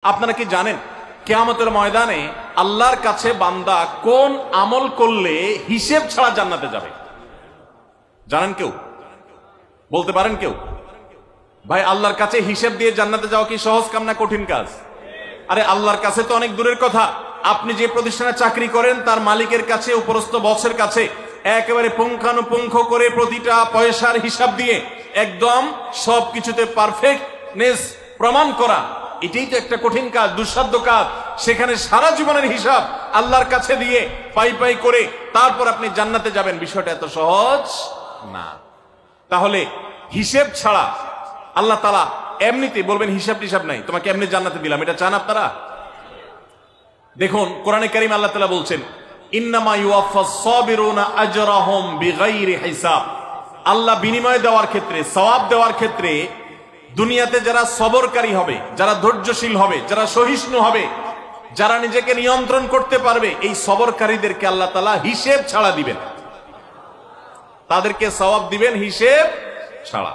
আপনারা কি জানেন কিয়ামতের ময়দানে আল্লাহর কাছে বান্দা কোন আমল করলে হিসেব ছাড়া জান্নাতে যাবে? জানেন কেউ? বলতে পারেন কেউ? ভাই, আল্লাহর কাছে হিসেব দিয়ে জান্নাতে যাওয়া কি সহজ কাম না কঠিন কাজ? আরে আল্লাহর কাছে তো অনেক দূরের কথা। আপনি যে প্রতিষ্ঠানে চাকরি করেন তার মালিকের কাছে, উপরস্থ বসের কাছে একেবারে পুঙ্খানুপুঙ্খ করে প্রতিটা পয়সার হিসাব দিয়ে একদম সবকিছুতে পারফেক্টনেস প্রমাণ করা, এটাই তো একটা কঠিন কাজ, দুঃসাধ্য কাজ। সেখানে সারা জীবনের হিসাব আল্লাহর কাছে দিয়ে পাই পাই করে তারপর আপনি জান্নাতে যাবেন, বিষয়টা এত সহজ না। তাহলে হিসেব ছাড়া আল্লাহ তাআলা এমনিতে বলবেন হিসাব টিসাব নাই, তোমাকে এমনি জান্নাতে দিলাম, এটা চান আপনারা? দেখুন কোরআনে কারীম আল্লাহ তাআলা বলছেন ইন্নামা ইউওয়াফাস সাবিরুনা আজরাহুম বিগাইরি হিসাব। আল্লাহ বিনিময় দেওয়ার ক্ষেত্রে, সওয়াব দেওয়ার ক্ষেত্রে দুনিয়াতে যারা সবরকারী হবে, যারা ধৈর্যশীল হবে, যারা সহিষ্ণু হবে, যারা নিজেকে নিয়ন্ত্রণ করতে পারবে, এই সবরকারীদেরকে আল্লাহ তাআলা হিসেব ছাড়া দিবেন, তাদেরকে সওয়াব দিবেন হিসেব ছাড়া।